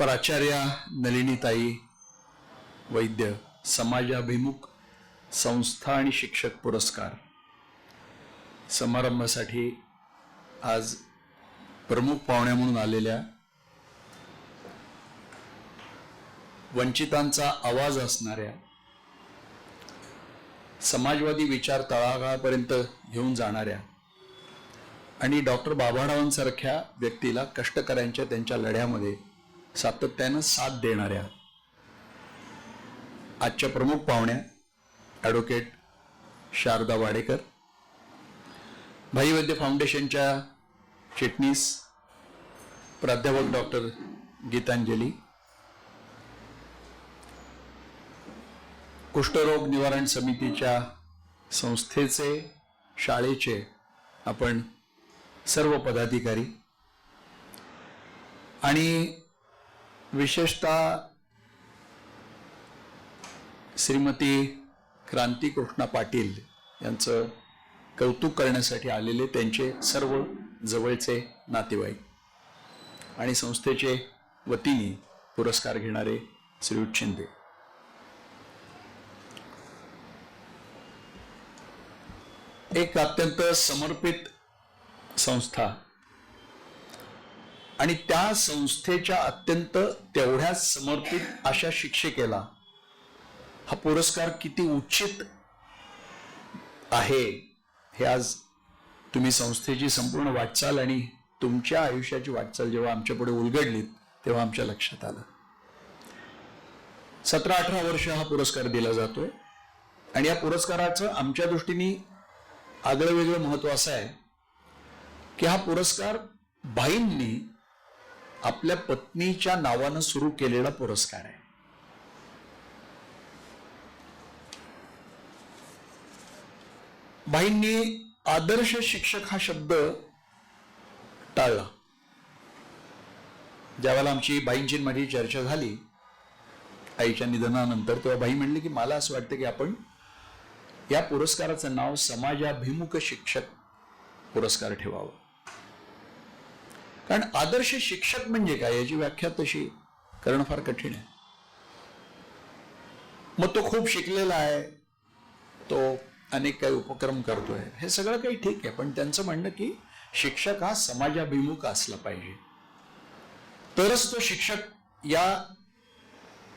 प्राचार्या नलिनीताई वैद्य समाजाभिमुख संस्था आणि शिक्षक पुरस्कार समारंभासाठी आज प्रमुख पाहुण्या म्हणून आलेल्या वंचितांचा आवाज असणाऱ्या समाजवादी विचार तळागाळापर्यंत घेऊन जाणाऱ्या आणि डॉक्टर बाबारावांसारख्या व्यक्तीला कष्टकऱ्यांच्या त्यांच्या लढ्यामध्ये सातत्यानं साथ देणाऱ्या आजच्या प्रमुख पाहुण्या ॲडव्होकेट शारदा वाडेकर, भाई वैद्य फाउंडेशनच्या चिटणीस प्राध्यापक डॉक्टर गीतांजली, कुष्ठरोग निवारण समितीच्या संस्थेचे शाळेचे आपण सर्व पदाधिकारी आणि विशेषतः श्रीमती क्रांती कृष्णा पाटील यांचं कौतुक करण्यासाठी आलेले त्यांचे सर्व जवळचे नातेवाईक आणि संस्थेचे वतीने पुरस्कार घेणारे श्रीयुत शिंदे, एक अत्यंत समर्पित संस्था आणि त्या संस्थेच्या अत्यंत तेवढ्याच समर्पित अशा शिक्षकेला हा पुरस्कार किती उचित आहे हे आज तुम्ही संस्थेची संपूर्ण वाटचाल आणि तुमच्या आयुष्याची वाटचाल जेव्हा आमच्या पुढे उलगडलीत तेव्हा आमच्या लक्षात आलं. 17-18 वर्ष हा पुरस्कार दिला जातोय आणि या पुरस्काराचं आमच्या दृष्टीने आगळं वेगळं महत्व असं आहे की हा पुरस्कार भाईंनी आपल्या पत्नीच्या नावानं सुरू केलेला पुरस्कार आहे. भाईंनी आदर्श शिक्षक हा शब्द टाळला. ज्यावेळेला आमची बाईंची माझी चर्चा झाली आईच्या निधनानंतर, तेव्हा बाई म्हणली की मला असं वाटतं की आपण या पुरस्काराचं नाव समाजाभिमुख शिक्षक पुरस्कार ठेवावं. कारण आदर्श शिक्षक म्हणजे काय याची व्याख्या तशी करणं फार कठीण आहे. मग तो खूप शिकलेला आहे, तो अनेक काही उपक्रम करतोय, हे सगळं काही ठीक आहे, पण त्यांचं म्हणणं की शिक्षक हा समाजाभिमुख असला पाहिजे, तरच तो शिक्षक या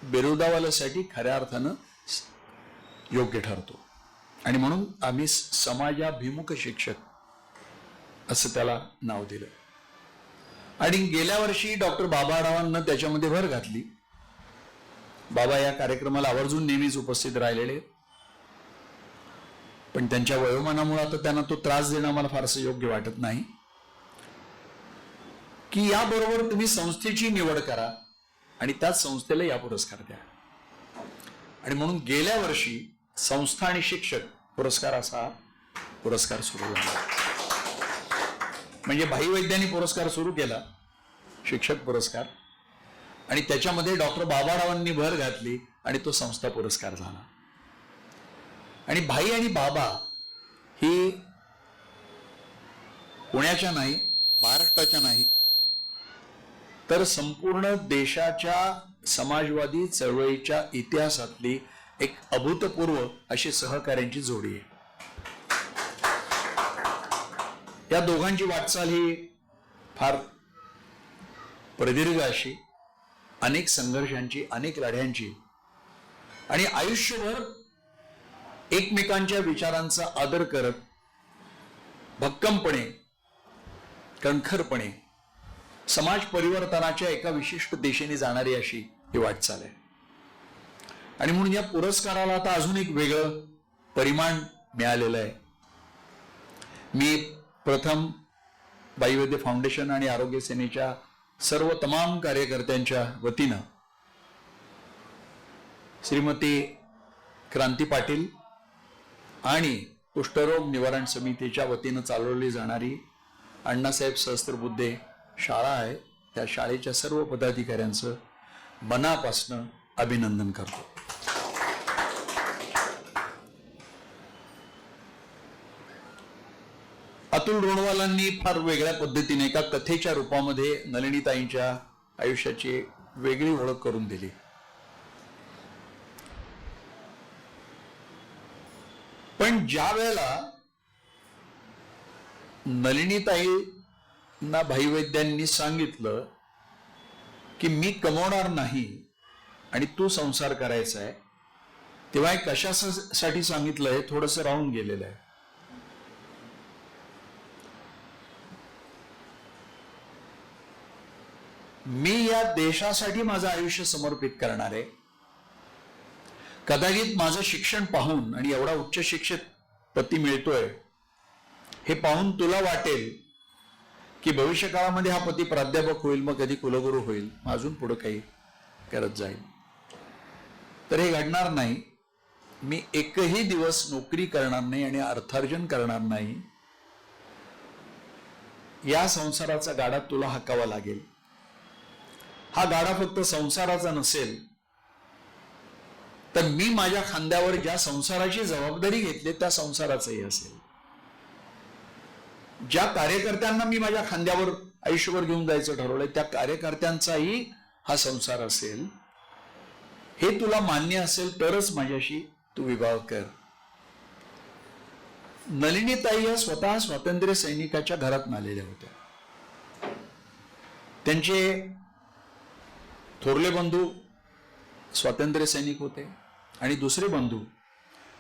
बिरुदावाल्यासाठी खऱ्या अर्थानं योग्य ठरतो. आणि म्हणून आम्ही समाजाभिमुख शिक्षक असं त्याला नाव दिलं. आणि गेल्या वर्षी डॉक्टर बाबारावांना त्याच्यामध्ये भर घातली. बाबा या कार्यक्रमाला आवर्जून नेहमीच उपस्थित राहिलेले, पण त्यांच्या वयोमानामुळे आता त्यांना तो त्रास देणं मला फारसं योग्य वाटत नाही की याबरोबर तुम्ही संस्थेची निवड करा आणि त्याच संस्थेला या पुरस्कार द्या. आणि म्हणून गेल्या वर्षी संस्था आणि शिक्षक पुरस्कार असा पुरस्कार सुरू झाला. म्हणजे भाई वैद्यांनी पुरस्कार सुरू केला, शिक्षक पुरस्कार, आणि त्याच्यामध्ये डॉक्टर बाबारावांनी भर घातली आणि तो संस्था पुरस्कार झाला. आणि भाई आणि बाबा ही पुण्याच्या नाही, महाराष्ट्राच्या नाही, तर संपूर्ण देशाच्या समाजवादी चळवळीच्या इतिहासातली एक अभूतपूर्व अशी सहकार्यांची जोडी आहे. या दोघांची वाटचाल ही फार प्रदीर्घ अशी, अनेक संघर्षांची, अनेक लढ्यांची, आणि आयुष्यभर एकमेकांच्या विचारांचा आदर करत भक्कमपणे, कणखरपणे समाज परिवर्तनाच्या एका विशिष्ट दिशेने जाणारी अशी ही वाटचाल आहे. आणि म्हणून या पुरस्काराला आता अजून एक वेगळं परिमाण मिळालेलं आहे. मी प्रथम भाई वैद्य फाउंडेशन आणि आरोग्य सेनेच्या सर्व तमाम कार्यकर्त्यांच्या वतीनं श्रीमती क्रांती पाटील आणि कुष्ठरोग निवारण समितीच्या वतीनं चालवली जाणारी अण्णासाहेब सहस्त्रबुद्धे शाळा आहे, त्या शाळेच्या सर्व पदाधिकाऱ्यांचं मनापासनं अभिनंदन करतो. अतुल रोणवालांनी फार वेगळ्या पद्धतीने एका कथेच्या रूपामध्ये नलिनीताईंच्या आयुष्याची वेगळी ओळख करून दिली. पण ज्या वेळेला नलिनीताईंना भाई वैद्यांनी सांगितलं की मी कमवणार नाही आणि तू संसार करायचा आहे, तेव्हा हे कशासाठी सांगितलं हे थोडंसं राहून गेलेलं आहे. मी या देशासाठी माझं आयुष्य समर्पित करणार आहे. कदाचित माझं शिक्षण पाहून आणि एवढा उच्च शिक्षित पती मिळतोय हे पाहून तुला वाटेल की भविष्य काळामध्ये हा पती प्राध्यापक होईल, मग कधी कुलगुरू होईल, मग अजून पुढे काही करत जाईल. तर हे घडणार नाही. मी एकही दिवस नोकरी करणार नाही आणि अर्थार्जन करणार नाही. या संसाराचा गाडा तुला हाकावा लागेल. हा गाडा फक्त संसाराचा नसेल तर मी माझ्या खांद्यावर ज्या संसाराची जबाबदारी घेतली त्या संसाराचंही असेल. ज्या कार्यकर्त्यांना मी माझ्या खांद्यावर आयुष्यभर घेऊन जायचं ठरवलंय त्या कार्यकर्त्यांचाही हा संसार असेल. हे तुला मान्य असेल तरच माझ्याशी तू विवाह कर. नलिनीताई या स्वतः स्वातंत्र्य सैनिकाच्या घरात आलेल्या होत्या. त्यांचे थोरले बंधू स्वातंत्र्य सैनिक होते आणि दुसरे बंधू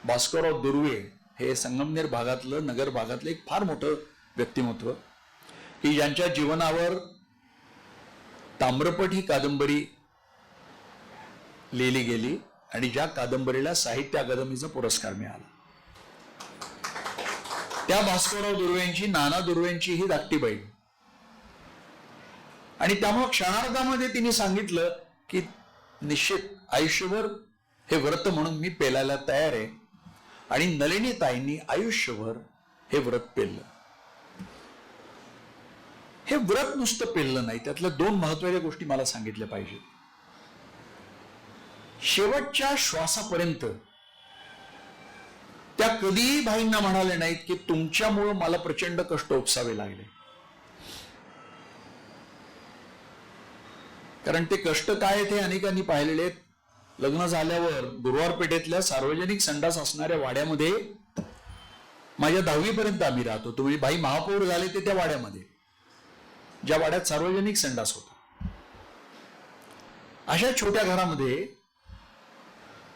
भास्करराव दुर्वे हे संगमनेर भागातलं, नगर भागातलं एक फार मोठं व्यक्तिमत्व की ज्यांच्या जीवनावर ताम्रपट ही कादंबरी लिहिली गेली आणि ज्या कादंबरीला साहित्य अकादमीचा पुरस्कार मिळाला. त्या भास्करराव दुर्वेंची, नाना दुर्वेंची ही धाकटी बहीण. आणि त्यामुळे क्षणार्धामध्ये तिने सांगितलं की निश्चित आयुष्यभर हे व्रत म्हणून मी पेलायला तयार आहे. आणि नलिनीताईंनी आयुष्यभर हे व्रत पेललं. हे व्रत नुसतं पेललं नाही, त्यातल्या दोन महत्त्वाच्या गोष्टी मला सांगितल्या पाहिजेत. शेवटच्या श्वासापर्यंत त्या कधीही भाईंना म्हणाले नाहीत की तुमच्यामुळे मला प्रचंड कष्ट उपसावे लागले. कारण ते कष्ट काय ते अनेकांनी पाहिलेले आहेत. लग्न झाल्यावर गुरुवार पेठेतल्या सार्वजनिक संडास असणाऱ्या वाड्यामध्ये माझ्या 10वी पर्यंत आम्ही राहतो. तुम्ही बाई महापौर झाले ते त्या वाड्यामध्ये, ज्या वाड्यात सार्वजनिक संडास होता. अशा छोट्या घरामध्ये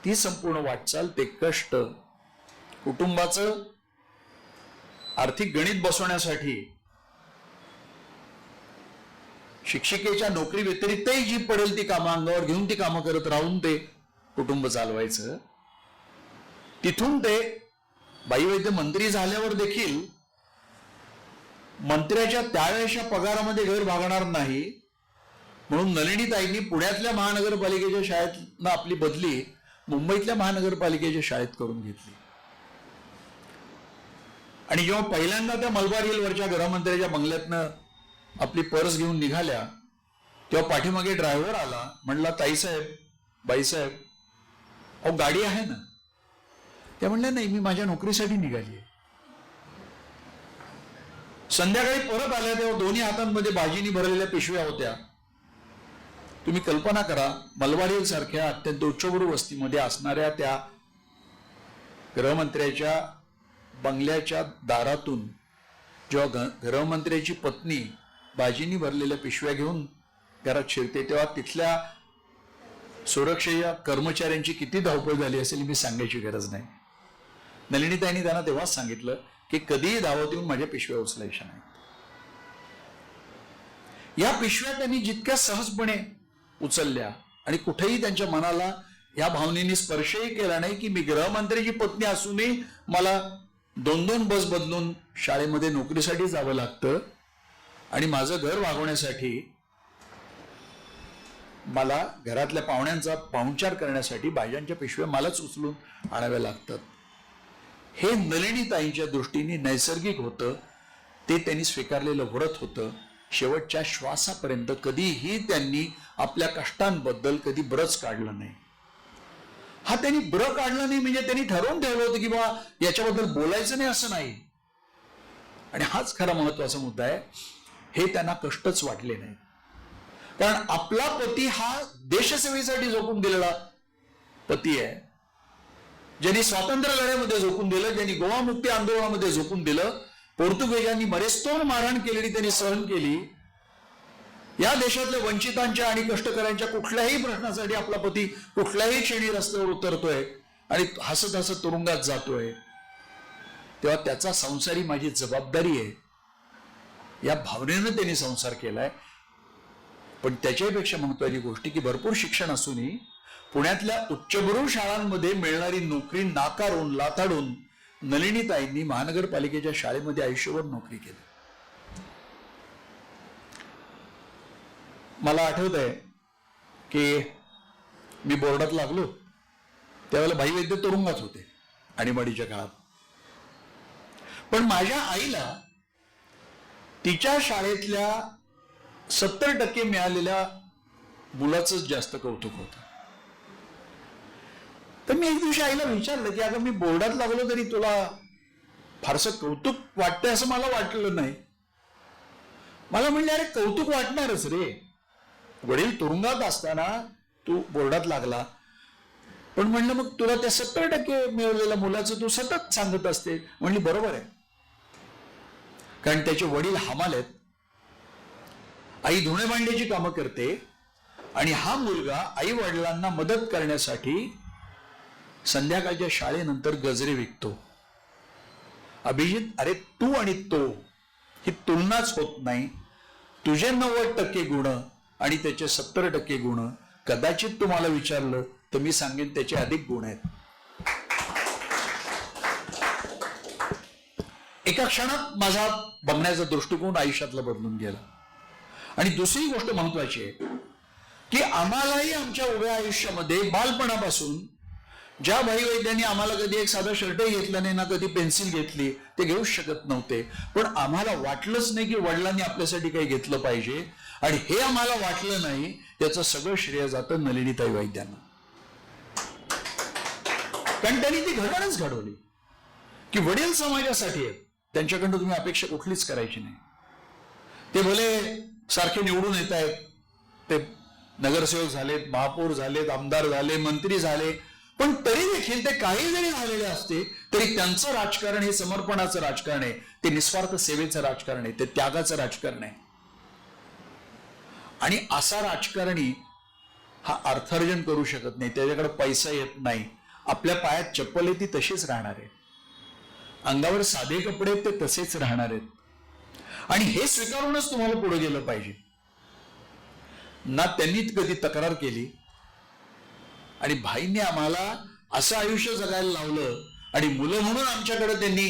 ती संपूर्ण वाटचाल, ते कष्ट, कुटुंबाचं आर्थिक गणित बसवण्यासाठी शिक्षिकेच्या नोकरी व्यतिरिक्तही जी पडेल ती कामं अंगावर घेऊन ती कामं करत राहून ते कुटुंब चालवायचं. तिथून ते बाई वैद्य मंत्री झाल्यावर देखील मंत्र्याच्या त्यावेळेच्या पगारामध्ये घर भागणार नाही म्हणून नलिनीताईंनी पुण्यातल्या महानगरपालिकेच्या शाळेत आपली बदली मुंबईतल्या महानगरपालिकेच्या शाळेत करून घेतली. आणि जेव्हा पहिल्यांदा त्या मलबार हिलवरच्या गृहमंत्र्याच्या बंगल्यातनं आपली पर्स घेऊन निघाल्या तेव्हा पाठीमागे ड्रायव्हर आला. म्हणला, ताईसाहेब, बाईसाहेब, अहो गाडी आहे ना? त्या म्हणल्या, नाही, मी माझ्या नोकरीसाठी निघाली आहे. संध्याकाळी परत आल्या तेव्हा दोन्ही हातांमध्ये भाजीनी भरलेल्या पिशव्या होत्या. तुम्ही कल्पना करा, मलबार हिल सारख्या अत्यंत उच्चभ्रू वस्तीमध्ये असणाऱ्या त्या गृहमंत्र्याच्या बंगल्याच्या दारातून जेव्हा गृहमंत्र्याची पत्नी भाजीनी भरलेल्या पिशव्या घेऊन घरात शिरते तेव्हा तिथल्या सुरक्षेच्या कर्मचाऱ्यांची किती धावपळ झाली असेल मी सांगायची गरज नाही. नलिनीताईंनी त्यांना तेव्हाच सांगितलं की कधीही धावत येऊन माझ्या पिशव्या उचलायच्या नाही. या पिशव्या त्यांनी जितक्या सहजपणे उचलल्या आणि कुठेही त्यांच्या मनाला या भावनेने स्पर्शही केला नाही की मी गृहमंत्र्याची पत्नी असूनही मला 2-2 बस बदलून शाळेमध्ये नोकरीसाठी जावं लागतं आणि माझं घर भागवण्यासाठी मला घरातल्या पाहुण्यांचा पाहुणचार करण्यासाठी भाज्यांच्या पिशव्या मलाच उचलून आणाव्या लागतात. हे नलिनीताईंच्या दृष्टीने नैसर्गिक होतं. ते त्यांनी स्वीकारलेलं व्रत होतं. शेवटच्या श्वासापर्यंत कधीही त्यांनी आपल्या कष्टांबद्दल कधी ब्रच काढलं नाही. हा त्यांनी ब्र काढला नाही म्हणजे त्यांनी ठरवून ठेवलं होतं की बाबा याच्याबद्दल बोलायचं नाही असं नाही. आणि हाच खरा महत्वाचा मुद्दा आहे. हे त्यांना कष्टच वाटले नाही. कारण आपला पती हा देशसेवेसाठी झोकून दिलेला पती आहे, ज्यांनी स्वातंत्र्य लढ्यामध्ये झोकून दिलं, ज्यांनी गोवा मुक्ती आंदोलनामध्ये झोकून दिलं, पोर्तुगीजांनी मरेस्तोन मारहाण केलेली त्यांनी सहन केली. या देशातल्या वंचितांच्या आणि कष्टकऱ्यांच्या कुठल्याही प्रश्नासाठी आपला पती कुठल्याही क्षणी रस्त्यावर उतरतोय आणि हसत हसत तुरुंगात जातोय, तेव्हा त्याचा संसारी माझी जबाबदारी आहे या भावनेनं त्यांनी संसार केलाय. पण त्याच्यापेक्षा महत्वाची गोष्ट की भरपूर शिक्षण असूनही पुण्यातल्या उच्चभ्रू शाळांमध्ये मिळणारी नोकरी नाकारून लाथाडून नलिनीताईंनी महानगरपालिकेच्या शाळेमध्ये आयुष्यभर नोकरी केली. मला आठवत आहे की मी बोर्डात लागलो त्यावेळेला भाई वैद्य तुरुंगात होते आणीबाणीच्या काळात. पण माझ्या आईला तिच्या शाळेतल्या 70% मिळालेल्या मुलाचंच जास्त कौतुक होतं. तर मी एक दिवशी आईला विचारलं की अगं मी बोर्डात लागलो तरी तुला फारसं कौतुक वाटतंय असं मला वाटलं नाही. मला म्हणले अरे कौतुक वाटणारच रे, वडील तुरुंगात असताना तू बोर्डात लागला, पण म्हणलं मग तुला त्या 70% मिळवलेल्या मुलाचं तू सतत सांगत असते. म्हणली बरोबर आहे, कारण त्याचे वडील हमाल आहेत, आई धुणे भांड्याची कामं करते आणि हा मुलगा आई वडिलांना मदत करण्यासाठी संध्याकाळच्या शाळेनंतर गजरे विकतो. अभिजित, अरे तू आणि तो ही तुलनाच होत नाही. तुझे 90% गुण आणि त्याचे 70% गुण, कदाचित तुम्हाला विचारलं तर मी सांगेन त्याचे अधिक गुण आहेत. एका क्षणात माझा बघण्याचा दृष्टिकोन आयुष्यातला बदलून गेला. आणि दुसरी गोष्ट महत्वाची आहे की आम्हालाही आमच्या उभ्या आयुष्यामध्ये बालपणापासून ज्या भाई वैद्यांनी आम्हाला कधी एक साधा शर्टही घेतला नाही ना कधी पेन्सिल घेतली, ते घेऊच शकत नव्हते, पण आम्हाला वाटलंच नाही की वडिलांनी आपल्यासाठी काही घेतलं पाहिजे, आणि हे आम्हाला वाटलं नाही त्याचं सगळं श्रेय जातं नलिनीताई वैद्यांना. कारण त्यांनी ती घडणच घडवली की वडील समाजासाठी आहेत, त्यांच्याकडून तुम्ही अपेक्षा कुठलीच करायची नाही. ते भले सारखे निवडून येत आहेत, ते नगरसेवक झालेत, महापौर झालेत, आमदार झाले, मंत्री झाले, पण तरी देखील ते काही जरी झालेले असते तरी त्यांचं राजकारण हे समर्पणाचं राजकारण आहे, ते निस्वार्थ सेवेचं राजकारण आहे, ते त्यागाचं राजकारण आहे. आणि असा राजकारणी हा अर्थार्जन करू शकत नाही, त्याच्याकडे पैसा येत नाही, आपल्या पायात चप्पल आहे ती तशीच राहणार आहे, अंगावर साधे कपडे ते तसेच राहणार आहेत. आणि हे स्वीकारूनच तुम्हाला पुढे गेलं पाहिजे ना. त्यांनी कधी तक्रार केली आणि भाईंनी आम्हाला असं आयुष्य जगायला लावलं आणि मुलं म्हणून आमच्याकडे त्यांनी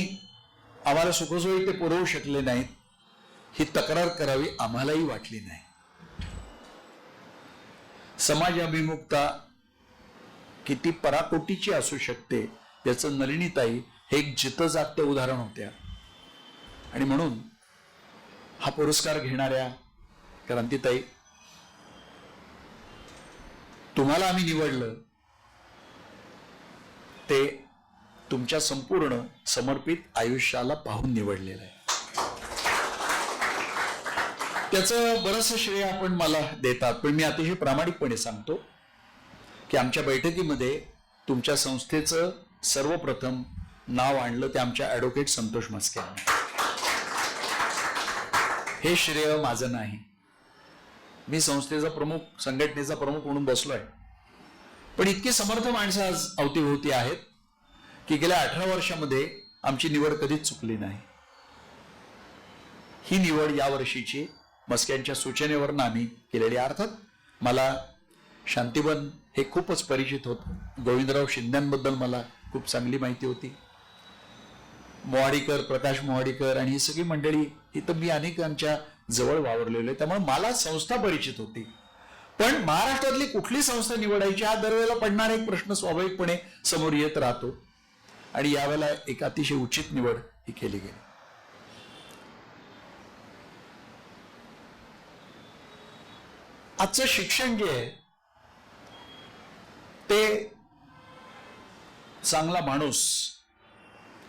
आम्हाला सुखसोयी ते पुरवू शकले नाहीत, ही तक्रार करावी आम्हालाही वाटली नाही. समाज अभिमुखता किती पराकोटीची असू शकते याचं नलिनीताई हे एक जितजागते उदाहरण होत्या. आणि म्हणून हा पुरस्कार घेणाऱ्या क्रांतीताई, तुम्हाला आम्ही निवडलं ते तुमच्या संपूर्ण समर्पित आयुष्याला पाहून निवडलेलं आहे. त्याचं बरंचसं श्रेय आपण मला देतात, पण मी अतिशय प्रामाणिकपणे सांगतो की आमच्या बैठकीमध्ये तुमच्या संस्थेचं सर्वप्रथम नाव आणलं ते आमच्या ॲडव्होकेट संतोष म्हस्के. हे श्रेय माझं नाही, मी संस्थेचा प्रमुख, संघटनेचा प्रमुख म्हणून बसलोय, पण इतकी समर्थ माणसं आज अवतीभोवती आहेत की गेल्या 18 वर्षामध्ये आमची निवड कधीच चुकली नाही. ही निवड यावर्षीची मस्क्यांच्या सूचनेवरून आम्ही केलेली. अर्थात मला शांतिवन हे खूपच परिचित होतं, गोविंदराव शिंद्यांबद्दल मला खूप चांगली माहिती होती, मोहाडीकर, प्रकाश मोहाडीकर आणि ही सगळी मंडळी ही तर मी अनेकांच्या जवळ वावरलेलो आहे, त्यामुळे मला संस्था परिचित होती. पण महाराष्ट्रातली कुठली संस्था निवडायची हा दरवेळेला पडणारा एक प्रश्न स्वाभाविकपणे समोर येत राहतो, आणि यावेळेला एक अतिशय उचित निवड ही केली गेली. आजचं शिक्षण जे आहे ते चांगला माणूस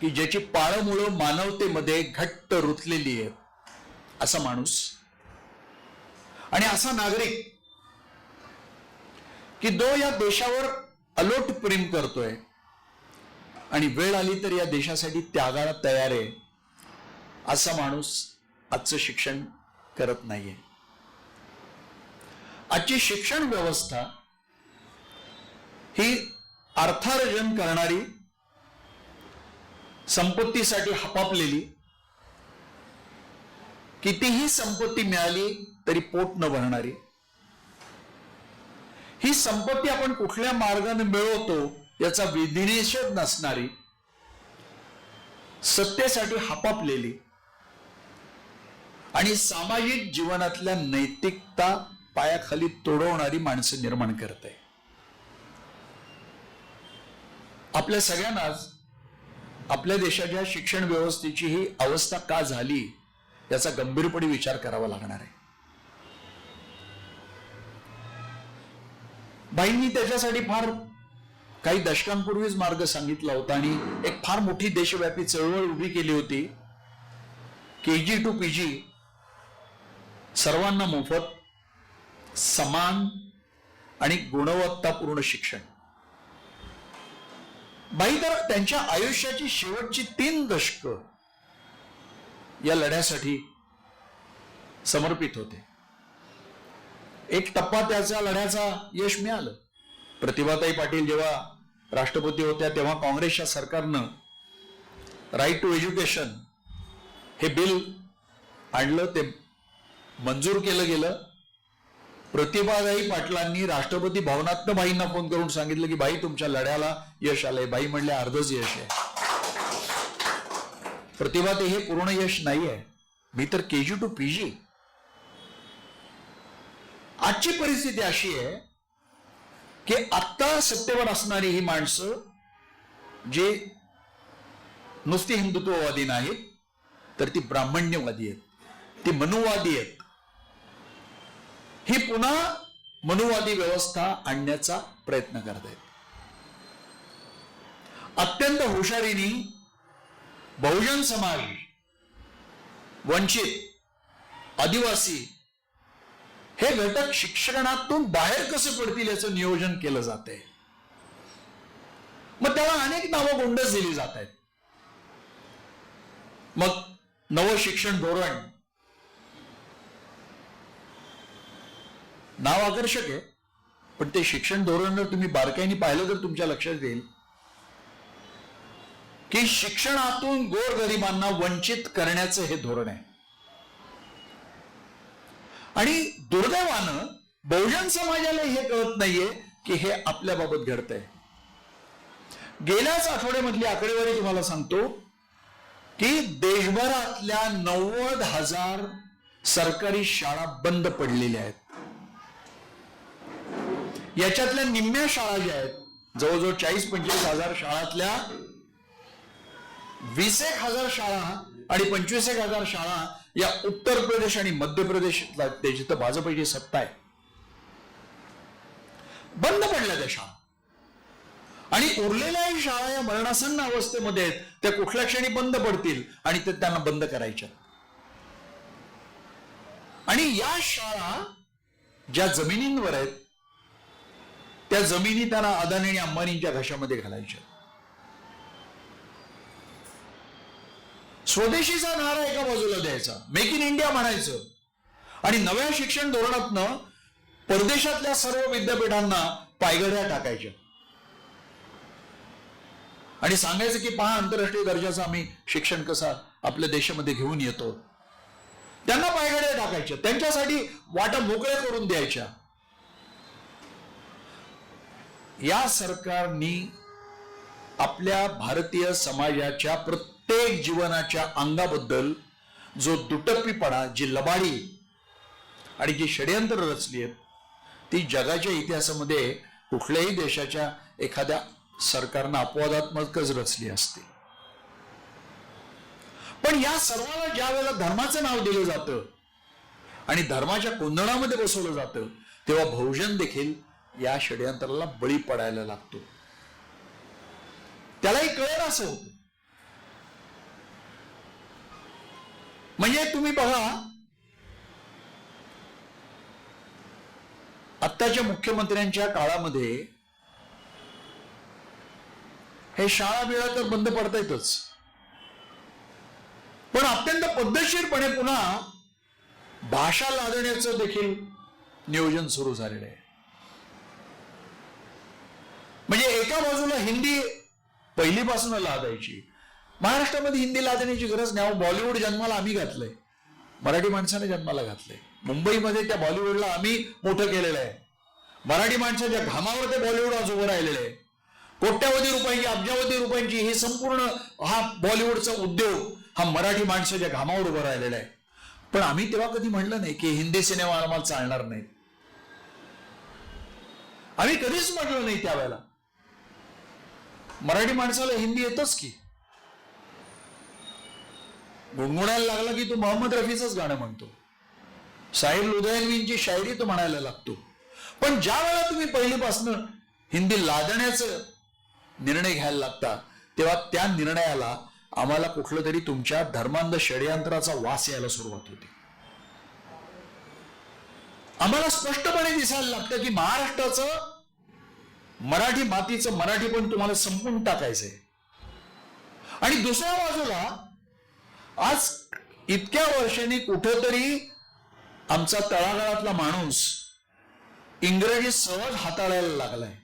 की ज्याची पाळंमुळं मानवतेमध्ये घट्ट रुतलेली आहे असा माणूस आणि असा नागरिक की जो या देशावर अलोट प्रेम करतोय आणि वेळ आली तर या देशासाठी त्यागाला तयार आहे, असा माणूस आजचं शिक्षण करत नाहीये. आजची शिक्षण व्यवस्था ही अर्थार्जन करणारी, संपत्तीसाठी हपापलेली, कितीही संपत्ती मिळाली तरी पोट न भरणारी, ही संपत्ती आपण कुठल्या मार्गाने मिळवतो याचा विधिनिषेध नसणारी, सत्तेसाठी हपापलेली आणि सामाजिक जीवनातल्या नैतिकता पायाखाली तोडवणारी माणसं निर्माण करत आहे. आपल्या सगळ्यांनाच आपल्या देशाच्या शिक्षण व्यवस्थेची ही अवस्था का झाली याचा गंभीरपणे विचार करावा लागणार आहे. बाईंनी त्याच्यासाठी फार काही दशकांपूर्वीच मार्ग सांगितला होता आणि एक फार मोठी देशव्यापी चळवळ उभी केली होती. KG to PG सर्वांना मोफत, समान आणि गुणवत्तापूर्ण शिक्षण. बाई तर त्यांच्या आयुष्याची शेवटची 3 दशक या लढ्यासाठी समर्पित होते. एक टप्पा त्याच्या लढ्याचा यश मिळालं. प्रतिभाताई पाटील जेव्हा राष्ट्रपती होत्या तेव्हा काँग्रेसच्या सरकारनं राईट टू एज्युकेशन हे बिल आणलं, ते मंजूर केलं गेलं. प्रतिभाताई पाटलांनी राष्ट्रपती भवनातनं बाईंना फोन करून सांगितलं की बाई तुमच्या लढ्याला यश आलंय. बाई म्हणले अर्धच यश आहे. प्रतिभाताई हे पूर्ण यश नाही आहे, मी तर KG to PG. आजची परिस्थिती अशी आहे की आत्ता सत्तेवर असणारी ही माणसं जे नुसती हिंदुत्ववादी नाहीत तर ती ब्राह्मण्यवादी आहेत, ती मनुवादी आहेत. ही पुन्हा मनुवादी व्यवस्था आणण्याचा प्रयत्न करत आहेत. अत्यंत हुशारीने बहुजन समाज, वंचित, आदिवासी हे घटक शिक्षणातून बाहेर कसे पडतील याचं नियोजन केलं जात आहे. मग त्याला अनेक नावं गोंडस दिली जात आहेत. मग नवं शिक्षण धोरण नाव आकर्षक आहे, पण ते शिक्षण धोरण जर तुम्ही बारकाईने पाहिलं तर तुमच्या लक्षात येईल की शिक्षणातून गोरगरिबांना वंचित करण्याचं हे धोरण आहे. आणि दुर्दैवानं बहुजन समाजाला हे कळत नाहीये की हे आपल्या बाबत घडतंय. गेल्याच आठवड्यामधली आकडेवारी तुम्हाला सांगतो की देशभरातल्या 90,000 सरकारी शाळा बंद पडलेल्या आहेत. याच्यातल्या निम्म्या शाळा ज्या आहेत, जवळजवळ 40-25 हजार शाळातल्या 20,000 शाळा आणि 25,000 शाळा या उत्तर प्रदेश आणि मध्य प्रदेशातल्या, जिथं भाजपची सत्ता आहे, बंद पडल्या त्या शाळा. आणि उरलेल्या शाळा या मरणासन्न अवस्थेमध्ये आहेत. त्या कुठल्या क्षणी बंद पडतील आणि ते त्यांना बंद करायच्या. आणि या शाळा ज्या जमिनींवर आहेत त्या जमिनी त्यांना अदानी आणि अंबानींच्या घशामध्ये घालायच्या. स्वदेशीचा नारा एका बाजूला द्यायचा, मेक इन इंडिया म्हणायचं, आणि नव्या शिक्षण धोरणातनं परदेशातल्या सर्व विद्यापीठांना पायघड्या टाकायच्या आणि सांगायचं की पहा आंतरराष्ट्रीय दर्जाचं आम्ही शिक्षण कसं आपल्या देशामध्ये घेऊन येतो. त्यांना पायघड्या टाकायच्या, त्यांच्यासाठी वाटा मोकळ्या करून द्यायच्या. या सरकारनी आपल्या भारतीय समाजाच्या प्रत्येक जीवनाच्या अंगाबद्दल जो दुटप्पीपणा, जी लबाडी आणि जी षडयंत्र रचली आहेत ती जगाच्या इतिहासामध्ये कुठल्याही देशाच्या एखाद्या सरकारनं अपवादात्मकच रचली असते. पण या सर्वाला ज्या वेळेला धर्माचं नाव दिलं जातं आणि धर्माच्या गोंधळामध्ये बसवलं जातं तेव्हा बहुजन देखील या षडयंत्राला बळी पडायला लागतो. त्यालाही कळेल असं होतं. म्हणजे तुम्ही बघा, आत्ताच्या मुख्यमंत्र्यांच्या काळामध्ये हे शाळा बिळा तर बंद पडतायतच, पण अत्यंत पद्धतशीरपणे पुन्हा भाषा लादण्याचं देखील नियोजन सुरू झालेलं आहे. म्हणजे एका बाजूला हिंदी पहिलीपासून लादायची, महाराष्ट्रामध्ये हिंदी लादण्याची गरज नाही. बॉलिवूड जन्माला आम्ही घातलंय, मराठी माणसाने जन्माला घातलंय. मुंबईमध्ये त्या बॉलिवूडला आम्ही मोठं केलेलं आहे. मराठी माणसाच्या घामावर ते बॉलिवूड आज उभं राहिलेलं आहे. कोट्यावधी रुपयांची, अब्जावधी रुपयांची ही संपूर्ण हा बॉलिवूडचा उद्योग हा मराठी माणसाच्या घामावर उभं राहिलेला आहे. पण आम्ही तेव्हा कधी म्हणलं नाही की हिंदी सिनेमा आम्हाला चालणार नाही. आम्ही कधीच म्हटलं नाही त्यावेळेला. मराठी माणसाला हिंदी येतच की, गुणगुणायला लागला की तो मोहम्मद रफीचंच गाणं म्हणतो, साहिर लुधियानवींची शायरी तो म्हणायला लागतो. पण ज्या वेळेला तुम्ही पहिलीपासून हिंदी लादण्याचं निर्णय घ्यायला लागता तेव्हा त्या निर्णयाला आम्हाला कुठलं तरी तुमच्या धर्मांध षडयंत्राचा वास यायला सुरुवात होती. आम्हाला स्पष्टपणे दिसायला लागतं की महाराष्ट्राचं, मराठी मातीचं मराठी पण तुम्हाला संपून टाकायचंय. आणि दुसऱ्या बाजूला आज इतक्या वर्षांनी कुठेतरी आमचा तळागाळातला माणूस इंग्रजी सहज हाताळायला लागलाय.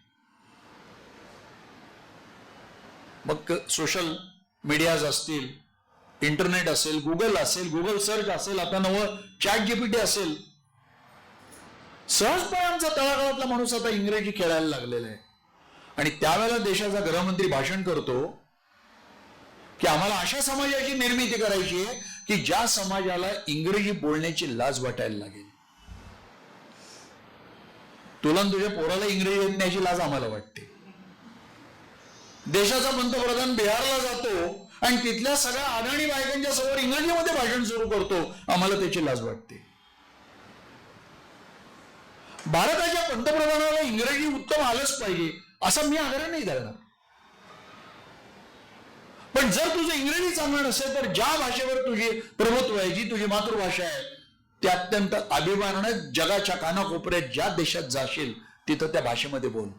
मग सोशल मीडियाज असतील, इंटरनेट असेल, गुगल असेल, गुगल सर्च असेल, आता नवं चॅट जीपीटी असेल, सहजपणे आमचा तळागाळातला माणूस आता इंग्रजी खेळायला लागलेला आहे. आणि त्यावेळेला देशाचा गृहमंत्री भाषण करतो की आम्हाला अशा समाजाची निर्मिती करायची आहे की ज्या समाजाला इंग्रजी बोलण्याची लाज वाटायला लागेल. तुला तुझ्या पोराला इंग्रजी येत नाही याची लाज आम्हाला वाटते. देशाचा पंतप्रधान बिहारला जातो आणि तिथल्या सगळ्या अडाणी बायकांच्या समोर इंग्रजीमध्ये भाषण सुरू करतो, आम्हाला त्याची लाज वाटते. भारताच्या पंतप्रधानाला इंग्रजी उत्तम आलंच पाहिजे असा मी आग्रह नाही धरणार. पण जर तुझं इंग्रजी चांगलं नसेल तर ज्या भाषेवर तुझी प्रभुत्व आहे, जी तुझी मातृभाषा आहे, ते अत्यंत अभिमानाने जगाच्या कानाकोपऱ्यात ज्या देशात जाशील तिथं त्या भाषेमध्ये बोल.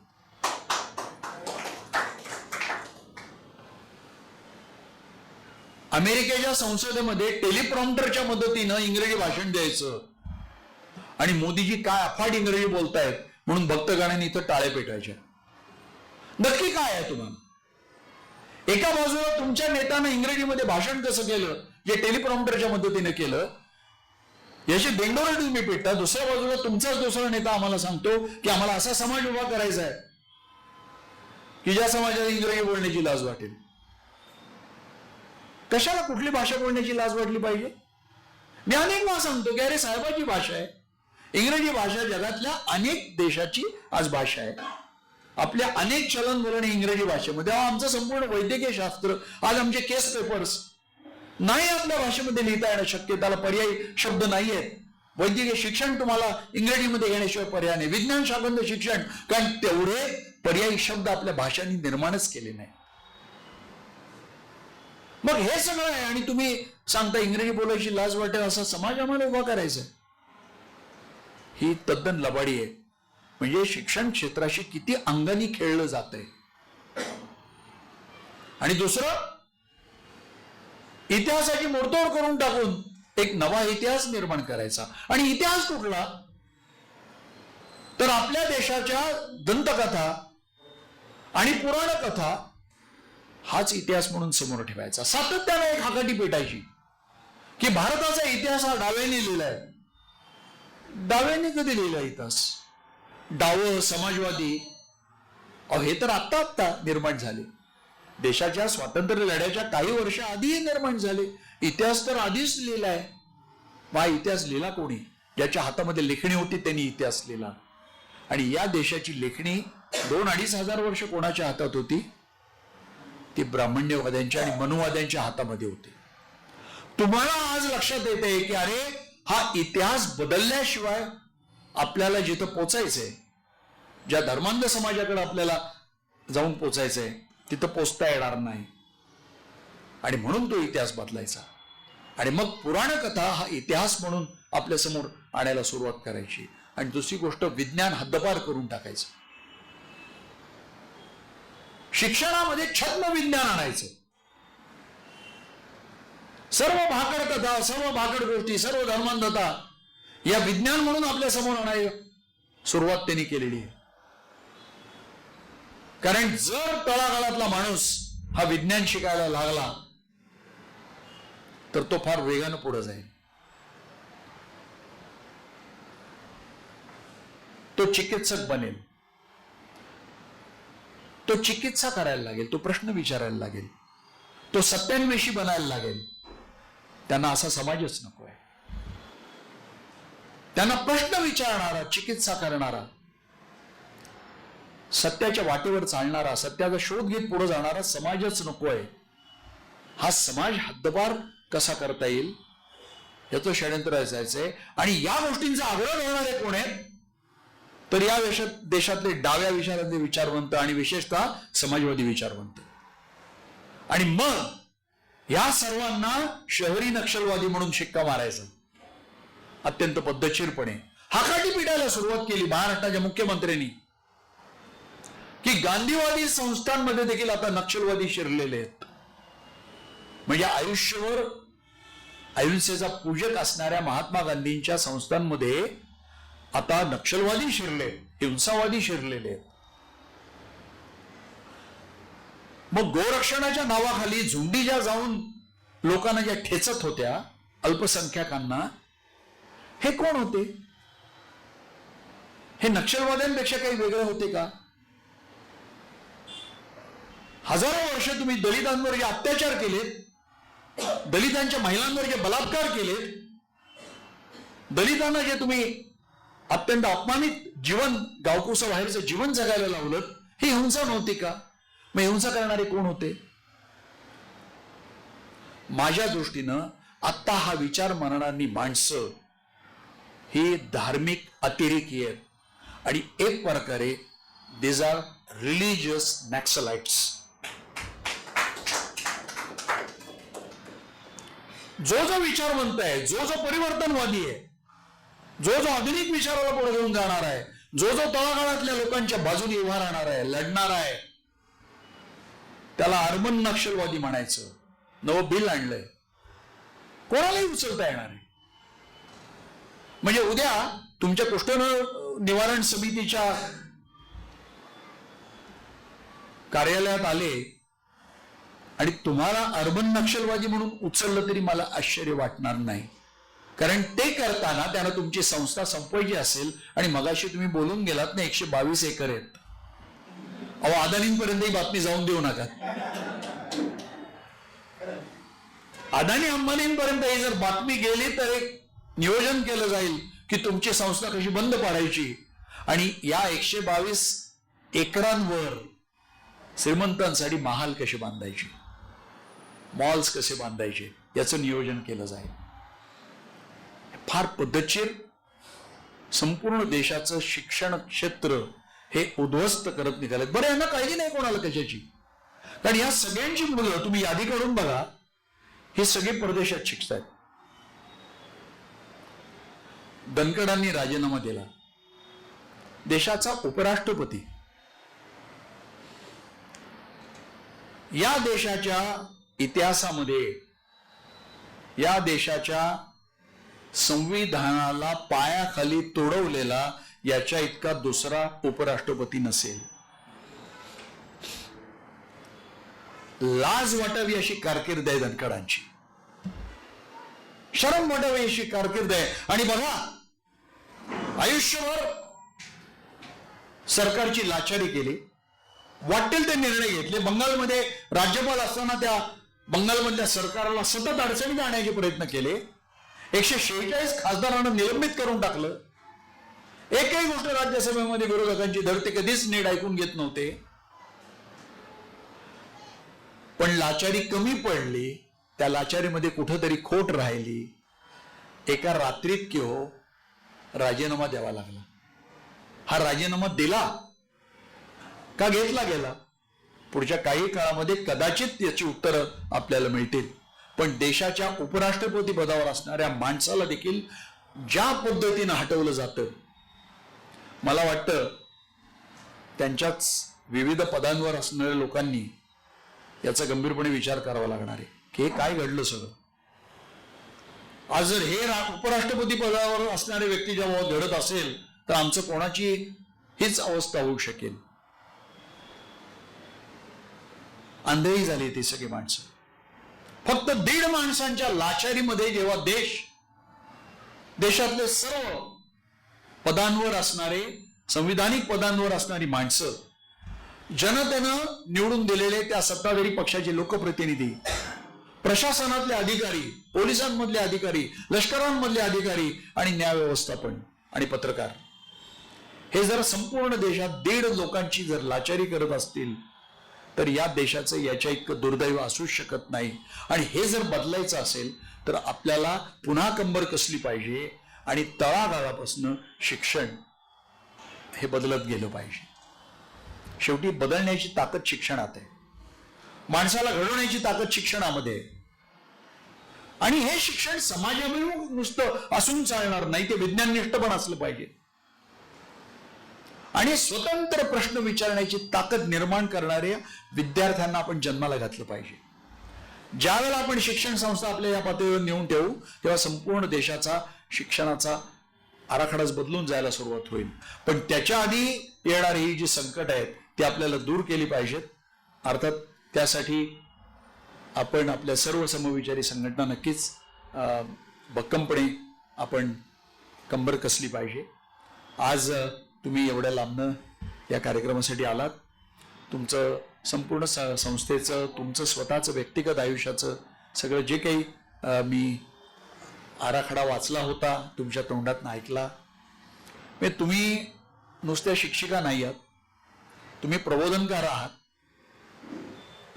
अमेरिकेच्या संसदेमध्ये टेलिप्रॉम्प्टरच्या मदतीनं इंग्रजी भाषण द्यायचं आणि मोदीजी काय अफाट इंग्रजी बोलतायत म्हणून भक्तगणांनी इथं टाळे पेटायच्या. नक्की काय आहे तुम्हाला? एका बाजूला तुमच्या नेत्यानं इंग्रजीमध्ये भाषण कसं केलं, जे टेलिप्रॉम्प्टरच्या मदतीने केलं, याची बेंडोरे तुम्ही पेटता. दुसऱ्या बाजूला तुमचाच दुसरा नेता आम्हाला सांगतो की आम्हाला असा समाज उभा करायचा आहे की ज्या समाजाला इंग्रजी बोलण्याची लाज वाटेल. कशाला कुठली भाषा बोलण्याची लाज वाटली पाहिजे? मी अनेक वेळा सांगतो की अरे साहेबाची भाषा आहे इंग्रजी भाषा, जगातल्या अनेक देशाची आज भाषा आहे. आपल्या अनेक चलनवलन इंग्रजी भाषेमध्ये. आमचं संपूर्ण वैद्यकीय शास्त्र, आज आमचे केस पेपर्स नाही आपल्या भाषेमध्ये लिहिता येणं शक्य, त्याला पर्यायी शब्द नाही आहेत. वैद्यकीय शिक्षण तुम्हाला इंग्रजीमध्ये घेण्याशिवाय पर्याय नाही. विज्ञान शाखंद शिक्षण, कारण तेवढे पर्यायी शब्द आपल्या भाषांनी निर्माणच केले नाही. मग हे सगळं आहे आणि तुम्ही सांगता इंग्रजी बोलायची लाज वाटेल असा समाज आम्हाला उभा करायचा. ही तद्दन लबाडी आहे. म्हणजे शिक्षण क्षेत्राशी किती अंगाने खेळलं जातंय. आणि दुसरं, इतिहासाची मोडतोड करून टाकून एक नवा इतिहास निर्माण करायचा. आणि इतिहास कुठला? तर आपल्या देशाच्या दंतकथा आणि पुराण कथा हाच इतिहास म्हणून समोर ठेवायचा. सातत्याने एक हाकाटी पेटायची की भारताचा इतिहास हा डाव्याने लिहिलाय. डाव्याने कधी लिहिला इतिहास? डावं, समाजवादी, हे तर आत्ता निर्माण झाले. देशाच्या स्वातंत्र्य लढ्याच्या काही वर्ष आधीही निर्माण झाले. इतिहास तर आधीच लिहिलाय. हा इतिहास लिहिला कोणी? ज्याच्या हातामध्ये लेखणी होती त्यांनी इतिहास लिहिला. आणि या देशाची लेखणी 2-2.5 हजार वर्ष कोणाच्या हातात होती? ती ब्राह्मण्यवाद्यांच्या आणि मनुवाद्यांच्या हातामध्ये होती. तुम्हाला आज लक्षात येते की अरे हा इतिहास बदलल्याशिवाय आपल्याला जिथं पोचायचंय, ज्या धर्मांध समाजाकडे आपल्याला जाऊन पोचायचंय, तिथं पोचता येणार नाही. आणि म्हणून तो इतिहास बदलायचा. आणि मग पुराण कथा हा इतिहास म्हणून आपल्या समोर आणायला सुरुवात करायची. आणि दुसरी गोष्ट विज्ञान हद्दपार करून टाकायचं. शिक्षणामध्ये छद्म विज्ञान आणायचं. सर्व भाकड कथा, सर्व भाकड गोष्टी, सर्व धर्मांधता या विज्ञान म्हणून आपल्या समोर आणायला सुरुवात त्यांनी केलेली आहे. कारण जर तळागाळातला माणूस हा विज्ञान शिकायला लागला तर तो फार वेगानं पुढे जाईल. तो चिकित्सक बनेल, तो चिकित्सा करायला लागेल, तो प्रश्न विचारायला लागेल, तो सत्यान्वेषी बनायला लागेल. त्यांना असा समाजच नको आहे. त्यांना प्रश्न विचारणारा, चिकित्सा करणारा, सत्याच्या वाटेवर चालणारा, सत्याचा शोध घेत पुढे जाणारा समाजच नको आहे. हा समाज हद्दपार कसा करता येईल याचं षड्यंत्र असायचंय. आणि या गोष्टींचा आग्रह करणारे कोण आहेत तर या देशातले डाव्या विचारातले विचारवंत आणि विशेषतः समाजवादी विचारवंत. आणि मग या सर्वांना शहरी नक्षलवादी म्हणून शिक्का मारायचा अत्यंत पद्धतशीरपणे. हाकाटी पिटायला सुरुवात केली महाराष्ट्राच्या मुख्यमंत्र्यांनी की गांधीवादी संस्थांमध्ये देखील आता नक्षलवादी शिरलेले आहेत. म्हणजे आयुष्यभर अहिंसेचा पूजक असणाऱ्या महात्मा गांधींच्या संस्थांमध्ये आता नक्षलवादी शिरले, हिंसावादी शिरलेले आहेत. मग गोरक्षणाच्या नावाखाली झुंडी ज्या जाऊन लोकांना ज्या ठेचत होत्या अल्पसंख्याकांना, हे कोण होते? हे नक्षलवाद्यांपेक्षा काही वेगळे होते का? हजारो वर्ष तुम्ही दलितांवर जे अत्याचार केलेत, दलितांच्या महिलांवर जे बलात्कार केलेत, दलितांना जे तुम्ही अत्यंत अपमानित जीवन, गावकुसा बाहेरचं जीवन जगायला लावलं, ही हिंसा नव्हती का? मग हिंसा करणारे कोण होते? माझ्या दृष्टीनं आत्ता हा विचार मांडणारी माणसं ही धार्मिक अतिरेकी आहेत आणि एक प्रकारे दिस आर रिलिजियस नॅक्सलाइट्स. जो जो विचारवंत आहे, जो जो परिवर्तनवादी आहे, जो जो आधुनिक विचाराला पुढे घेऊन जाणार आहे, जो जो तळागाळातल्या लोकांच्या बाजूने उभा राहणार आहे, लढणार आहे, त्याला अर्बन नक्षलवादी म्हणायचं. नवं बिल आणलंय, कोणालाही उचलता येणार आहे. म्हणजे उद्या तुमच्या कुष्ठ निवारण समितीच्या कार्यालयात आले आणि तुम्हाला अर्बन नक्षलवादी म्हणून उचललं तरी मला आश्चर्य वाटणार नाही. कारण ते करताना त्यानं तुमची संस्था संपवायची असेल. आणि मगाशी तुम्ही बोलून गेलात ना 122 एकर आहेत. अहो, अदानींपर्यंत ही बातमी जाऊन देऊ नका. अदानी अंबानींपर्यंत ही जर बातमी गेली तर एक नियोजन केलं जाईल की तुमची संस्था कशी बंद पाडायची आणि या 122 एकरांवर श्रीमंतांसाठी महाल कसे बांधायचे, मॉल्स कसे बांधायचे याचं नियोजन केलं जाईल. फार पद्धतशीर संपूर्ण देशाचं शिक्षण क्षेत्र हे उद्ध्वस्त करत निघाले. बरं, यांना काळजी नाही कोणाला कशाची. कारण या सगळ्यांची मुलं तुम्ही यादी करून बघा, हे सगळे परदेशात शिकतात. धनकडांनी राजीनामा दिला. देशाचा उपराष्ट्रपती या देशाच्या इतिहासामध्ये, या देशाच्या संविधानाला पायाखाली तोडवलेला याच्या इतका दुसरा उपराष्ट्रपती नसेल. लाज वाटावी अशी कारकीर्द आहे धनकडांची, शरम वाटावी अशी कारकीर्द आहे. आणि बघा, आयुष्यभर सरकारची लाचारी केली, वाटेल ते निर्णय घेतले. बंगालमध्ये राज्यपाल असताना त्या बंगालमधल्या सरकारला सतत अडचणीत आणण्याचे प्रयत्न केले. 146 खासदारांना निलंबित करून टाकलं. एकही गोष्ट राज्यसभेमध्ये विरोधकांची धरते कधीच नीट ऐकून घेत नव्हते. पण लाचारी कमी पडली, त्या लाचारीमध्ये कुठेतरी खोट राहिली. एका रात्रीत की हो राजीनामा द्यावा लागला. हा राजीनामा दिला का घेतला गेला पुढच्या काही काळामध्ये कदाचित याची उत्तरं आपल्याला मिळतील. पण देशाच्या उपराष्ट्रपती पदावर असणाऱ्या माणसाला देखील ज्या पद्धतीनं हटवलं जातं मला वाटतं त्यांच्याच विविध पदांवर असणाऱ्या लोकांनी याचा गंभीरपणे विचार करावा लागणार आहे की हे काय घडलं सगळं. आज जर हे उपराष्ट्रपती पदावर असणारे व्यक्ती जेव्हा घडत असेल तर आमचं कोणाची हीच अवस्था होऊ शकेल. आंधळी झाली ती सगळी माणसं. फक्त 1.5 माणसांच्या लाचारीमध्ये जेव्हा देशातले सर्व पदांवर असणारे, संविधानिक पदांवर असणारी माणसं, जनतेनं निवडून दिलेले त्या सत्ताधारी पक्षाचे लोकप्रतिनिधी, प्रशासनातले अधिकारी, पोलिसांमधले अधिकारी, लष्करांमधले अधिकारी आणि न्याय व्यवस्थापन आणि पत्रकार, हे जर संपूर्ण देशात 1.5 लोकांची जर लाचारी करत असतील तर या देशाचं याच्या इतकं दुर्दैव असूच शकत नाही. आणि हे जर बदलायचं असेल तर आपल्याला पुन्हा कंबर कसली पाहिजे आणि तळागाळापासून शिक्षण हे बदलत गेलं पाहिजे. शेवटी बदलण्याची ताकद शिक्षणात आहे, माणसाला घडवण्याची ताकद शिक्षणामध्ये आहे. आणि हे शिक्षण समाजाभिमुख नुसतं असून चालणार नाही, ते विज्ञाननिष्ठ पण असलं पाहिजे आणि स्वतंत्र प्रश्न विचारण्याची ताकद निर्माण करणाऱ्या विद्यार्थ्यांना आपण जन्माला घातलं पाहिजे. ज्यावेळेला आपण शिक्षण संस्था आपल्या या पातळीवर नेऊन ठेवू तेव्हा संपूर्ण देशाचा शिक्षणाचा आराखडाच बदलून जायला सुरुवात होईल. पण त्याच्या आधी येणारी ही जी संकट आहेत ती आपल्याला दूर केली पाहिजेत. अर्थात त्यासाठी आपण आपल्या सर्व समविचारी संघटना नक्कीच भक्कमपणे आपण कंबर कसली पाहिजे. आज तुम्ही एवढ्या लांबनं या कार्यक्रमासाठी आलात. तुमचं संपूर्ण संस्थेचं, तुमचं स्वतःचं व्यक्तिगत आयुष्याचं सगळं जे काही मी आराखडा वाचला होता, तुमच्या तोंडातून ऐकला. म्हणजे तुम्ही नुसत्या शिक्षिका नाही आहात, तुम्ही प्रबोधनकार आहात,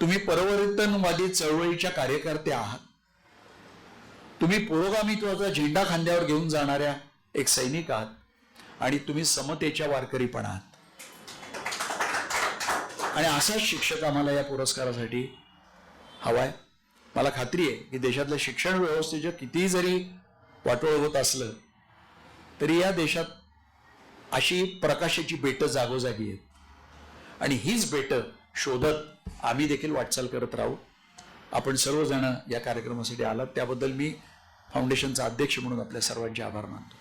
तुम्ही परिवर्तनवादी चळवळीच्या कार्यकर्ते आहात, तुम्ही पुरोगामित्वाचा झेंडा खांद्यावर घेऊन जाणाऱ्या एक सैनिक आहात आणि तुम्ही समतेच्या वारकरी पण आहात. आणि असाच शिक्षक आम्हाला या पुरस्कारासाठी हवाय. मला खात्री आहे की देशातल्या शिक्षण व्यवस्थेचं कितीही जरी वाटोळ होत असलं तरी या देशात अशी प्रकाशाची बेटं जागोजागी आहेत आणि हीच बेटं शोधत आम्ही देखील वाटचाल करत राहू. आपण सर्वजण या कार्यक्रमासाठी आलात त्याबद्दल मी फाउंडेशनचा अध्यक्ष म्हणून आपल्या सर्वांचे आभार मानतो.